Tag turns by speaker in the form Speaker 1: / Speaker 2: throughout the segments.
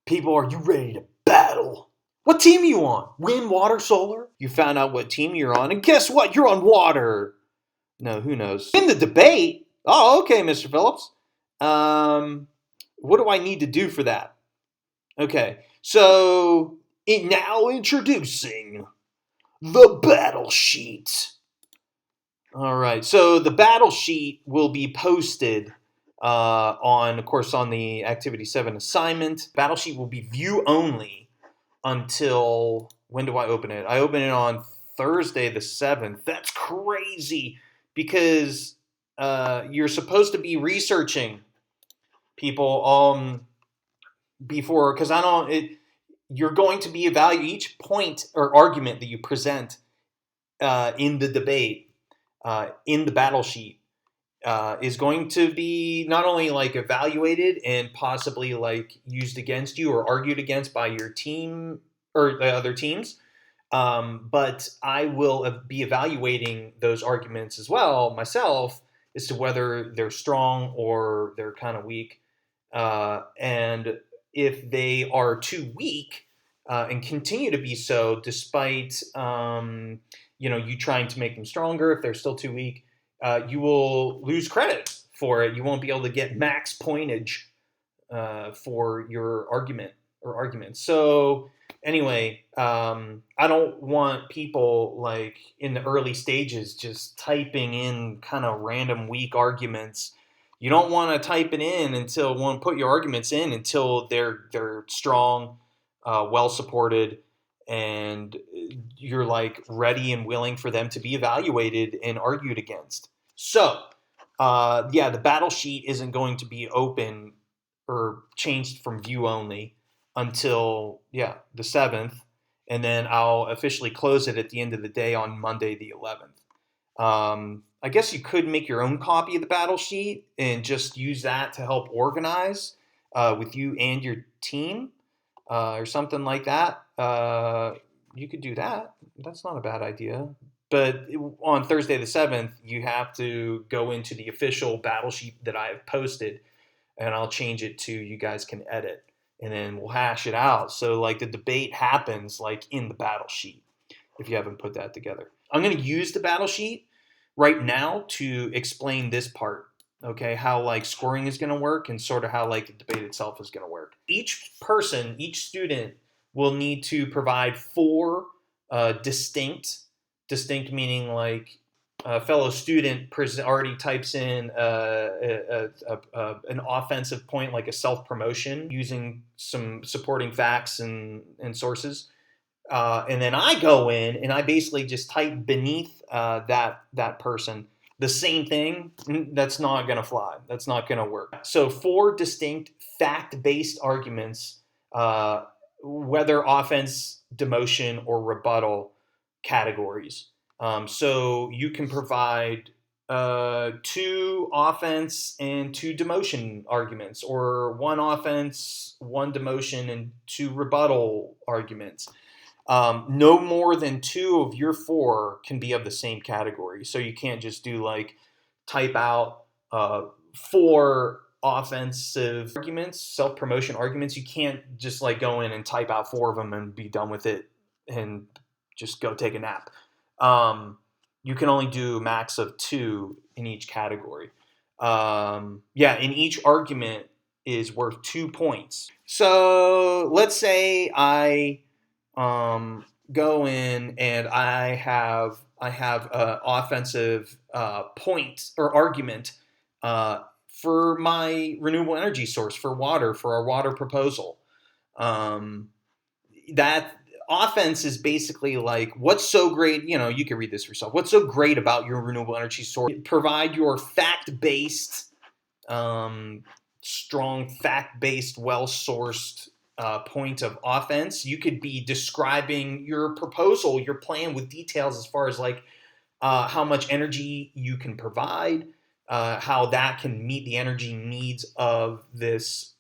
Speaker 1: People, are you ready to battle? What team are you on? Wind, water, solar? You found out what team you're on, and guess what? You're on water. No, who knows? In the debate? Oh, okay, Mr. Phillips. What do I need to do for that? Okay, so now introducing the battle sheet. All right, so the battle sheet will be posted of course, on the Activity 7 assignment. Battle sheet will be view only until, when do I open it? I open it on Thursday the 7th. That's crazy because you're supposed to be researching people before, because you're going to be evaluating each point or argument that you present in the debate in the battle sheet is going to be not only like evaluated and possibly like used against you or argued against by your team or the other teams, but I will be evaluating those arguments as well myself as to whether they're strong or they're kind of weak. And if they are too weak and continue to be so despite you trying to make them stronger, if they're still too weak, you will lose credit for it. You won't be able to get max pointage for your argument or arguments. So anyway, I don't want people like in the early stages just typing in kind of random weak arguments. You don't want to type it in put your arguments in until they're strong, well supported, and you're like ready and willing for them to be evaluated and argued against. So, the battle sheet isn't going to be open or changed from view only until the 7th, and then I'll officially close it at the end of the day on Monday the 11th. I guess you could make your own copy of the battle sheet and just use that to help organize with you and your team or something like that. You could do that. That's not a bad idea. But on Thursday the 7th, you have to go into the official battle sheet that I have posted, and I'll change it to you guys can edit, and then we'll hash it out. So like the debate happens like in the battle sheet if you haven't put that together. I'm going to use the battle sheet right now to explain this part, okay, how like scoring is going to work and sort of how like the debate itself is going to work. Each student will need to provide 4 distinct meaning like a fellow student already types in an offensive point, like a self-promotion using some supporting facts and sources. And then I go in and I basically just type beneath that person the same thing. That's not going to fly. That's not going to work. So 4 distinct fact-based arguments, whether offense, demotion, or rebuttal categories. So you can provide 2 offense and 2 demotion arguments, or 1 offense, 1 demotion, and 2 rebuttal arguments. No more than 2 of your 4 can be of the same category. So you can't just do like type out 4 offensive arguments, self-promotion arguments. You can't just like go in and type out 4 of them and be done with it and just go take a nap. You can only do a max of 2 in each category. And each argument is worth 2 points. So let's say I go in and I have an offensive point or argument for my renewable energy source, for water, for our water proposal. That offense is basically like, what's so great, you can read this yourself. What's so great about your renewable energy source? Provide your fact-based, strong fact-based, well-sourced point of offense. You could be describing your proposal, your plan with details as far as like how much energy you can provide, how that can meet the energy needs of this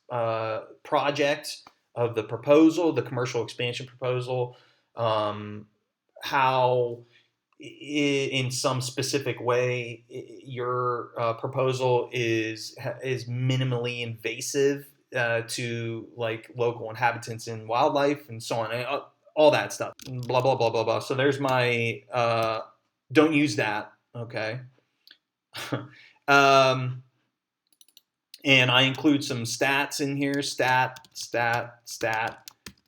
Speaker 1: project, of the proposal, the commercial expansion proposal, how in some specific way your proposal is minimally invasive to like local inhabitants and wildlife and so on, and all that stuff. Blah blah blah blah blah. So there's my don't use that. Okay. um, and I include some stats in here. Stat.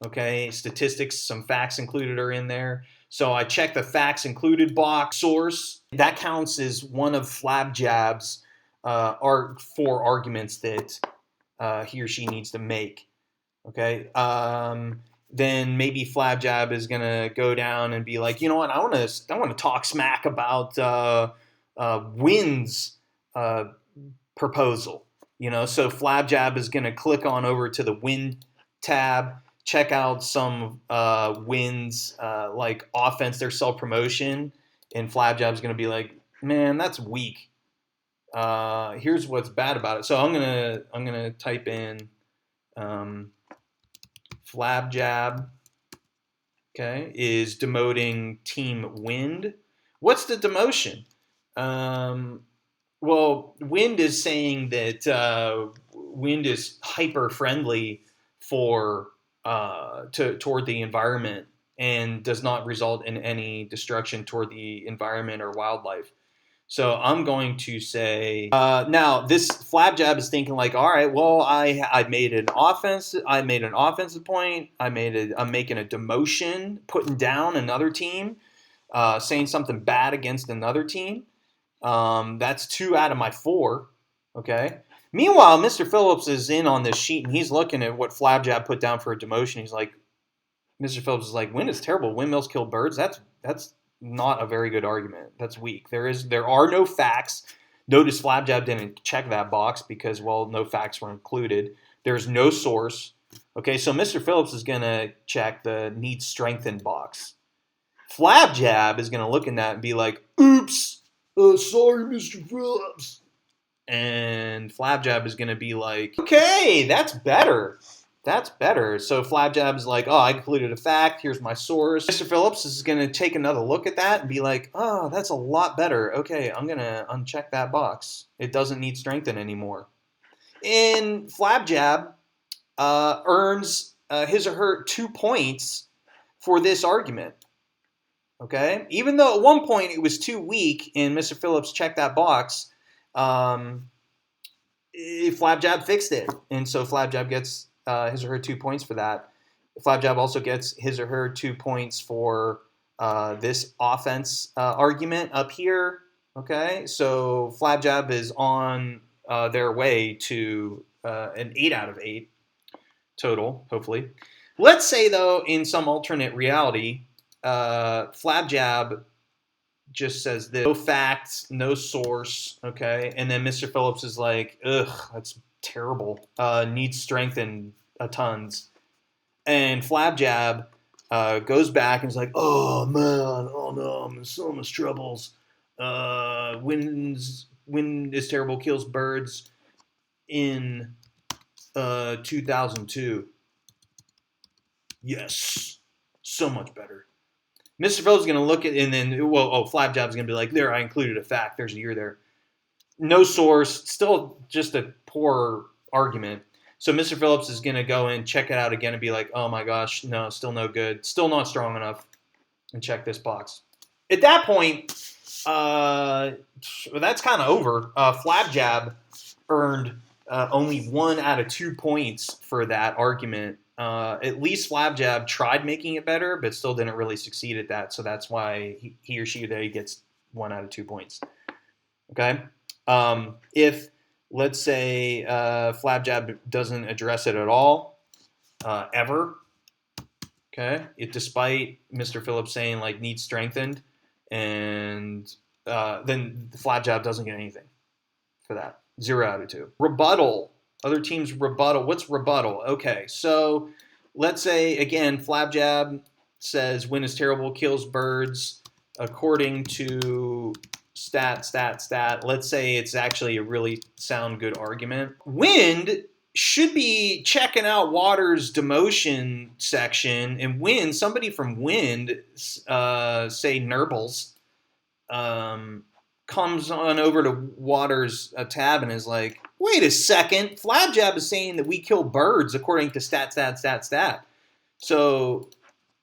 Speaker 1: Okay, statistics. Some facts included are in there. So I check the facts included box. Source. That counts as one of Flabjab's four arguments that he or she needs to make. Okay. Then maybe Flabjab is gonna go down and be like, you know what? I want to talk smack about Wynn's proposal. You know, so Flabjab is gonna click on over to the Wynn tab, check out some Wynn's like offense, their self promotion, and Flabjab's gonna be like, man, that's weak. Here's what's bad about it. So I'm gonna type in Flabjab, okay, is demoting Team Wind. What's the demotion? Well, Wind is saying that Wind is hyper friendly for toward the environment and does not result in any destruction toward the environment or wildlife. So I'm going to say now this Flabjab is thinking like, all right, well, I made an offensive point. I'm making a demotion, putting down another team, saying something bad against another team. That's 2 out of my 4. Okay. Meanwhile, Mr. Phillips is in on this sheet and he's looking at what Flabjab put down for a demotion. He's like, Mr. Phillips is like, wind is terrible. Windmills kill birds. That's not a very good argument. That's weak. There are no facts. Notice Flabjab didn't check that box because, well, no facts were included. There's no source. Okay, so Mr. Phillips is going to check the needs strengthened box. Flabjab is going to look in that and be like, oops, sorry, Mr. Phillips. And Flabjab is going to be like, okay, that's better. That's better. So Flabjab is like, oh, I included a fact. Here's my source. Mr. Phillips is going to take another look at that and be like, oh, that's a lot better. Okay, I'm going to uncheck that box. It doesn't need strengthen anymore. And Flabjab earns his or her 2 points for this argument. Okay? Even though at one point it was too weak and Mr. Phillips checked that box, Flabjab fixed it. And so Flabjab gets his or her 2 points for that. Flabjab also gets his or her 2 points for this offense argument up here. Okay, so Flabjab is on their way to an 8 out of 8 total, hopefully. Let's say, though, in some alternate reality, Flabjab just says this, no facts, no source, okay? And then Mr. Phillips is like, ugh, that's terrible. Needs strengthened a tons. And Flabjab goes back and is like, oh man, oh no, I'm in so much troubles. Wind is terrible, kills birds in 2002. Yes, so much better. Mr. Phillips is going to look at, and then, Flabjab's going to be like, there, I included a fact. There's a year there. No source, still just a poor argument. So Mr. Phillips is going to go in, check it out again, and be like, oh my gosh, no, still no good. Still not strong enough. And check this box. At that point, that's kind of over. Flabjab earned only 1 out of 2 points for that argument. At least Flabjab tried making it better, but still didn't really succeed at that. So that's why he or she there gets 1 out of 2 points. Okay? If, let's say, Flabjab doesn't address it at all, ever, okay, despite Mr. Phillips saying, like, needs strengthened, and then Flabjab doesn't get anything for that. 0 out of 2. Rebuttal. Other teams rebuttal. What's rebuttal? Okay, so let's say, again, Flabjab says wind is terrible, kills birds, according to stat. Let's say it's actually a really sound good argument. Wind should be checking out Water's demotion section, and Wind, somebody from Wind, say Nurbles, comes on over to Water's tab and is like, Wait a second. Flabjab is saying that we kill birds according to stat. So,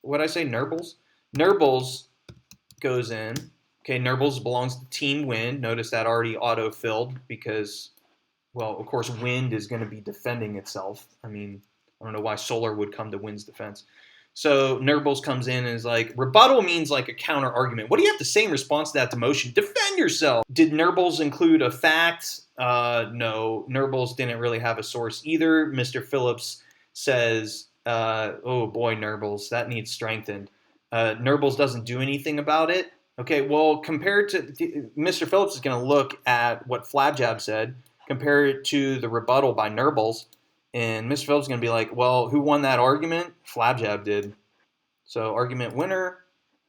Speaker 1: what did I say? Nurbles? Nurbles goes in. Okay, Nurbles belongs to Team Wind. Notice that already auto-filled because, well, of course, Wind is going to be defending itself. I mean, I don't know why Solar would come to Wind's defense. So Nurbles comes in and is like, rebuttal means like a counter argument. What do you have to say in response to that demotion? Defend yourself. Did Nurbles include a fact? No, Nurbles didn't really have a source either. Mr. Phillips says, oh boy, Nurbles, that needs strengthened. Nurbles doesn't do anything about it. Okay, well, compared to Mr. Phillips is going to look at what Flabjab said, compare it to the rebuttal by Nurbles, and Mr. Phillips is going to be like, well, who won that argument? Flabjab did. So argument winner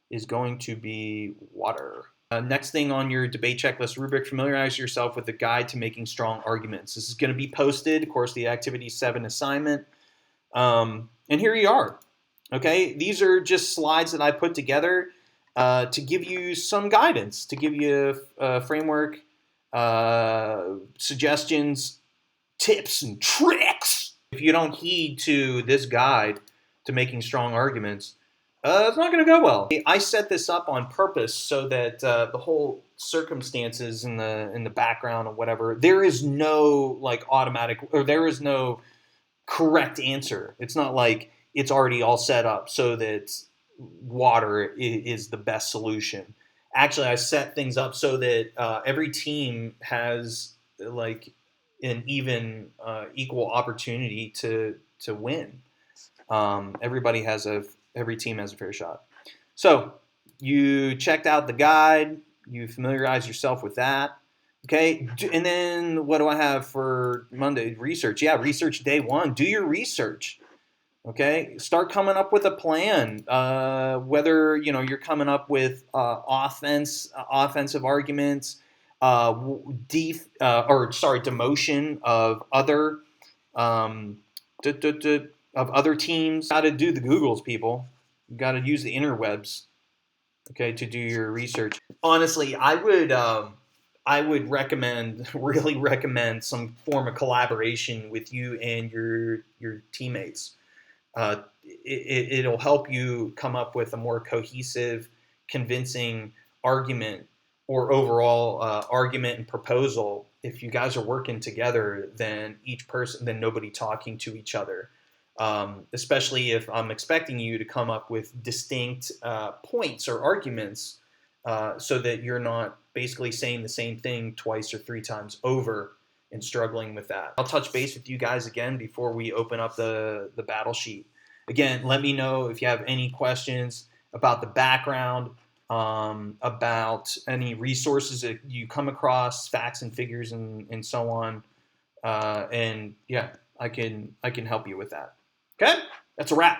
Speaker 1: is going to be water. Next thing on your debate checklist rubric, familiarize yourself with the guide to making strong arguments. This is going to be posted, of course, the Activity 7 assignment. And here you are. Okay, these are just slides that I put together to give you some guidance, to give you a framework, suggestions, tips, and tricks. If you don't heed to this guide to making strong arguments, it's not going to go well. I set this up on purpose so that the whole circumstances in the background or whatever, there is no like automatic, or there is no correct answer. It's not like it's already all set up so that water is the best solution. Actually, I set things up so that every team has like an even equal opportunity to win. Every team has a fair shot. So you checked out the guide, you familiarize yourself with that. Okay, and then what do I have for Monday? Research. Yeah, research day 1. Do your research. Okay, start coming up with a plan. Whether you're coming up with offensive arguments, demotion of other teams. Got to do the Googles, people. You got to use the interwebs, okay, to do your research. Honestly, I would really recommend some form of collaboration with you and your teammates. It'll help you come up with a more cohesive, convincing argument or overall argument and proposal if you guys are working together than nobody talking to each other. Especially if I'm expecting you to come up with distinct points or arguments so that you're not basically saying the same thing twice or 3 times over and struggling with that. I'll touch base with you guys again before we open up the battle sheet. Again, let me know if you have any questions about the background, about any resources that you come across, facts and figures and so on. And yeah, I can help you with that. Okay? That's a wrap.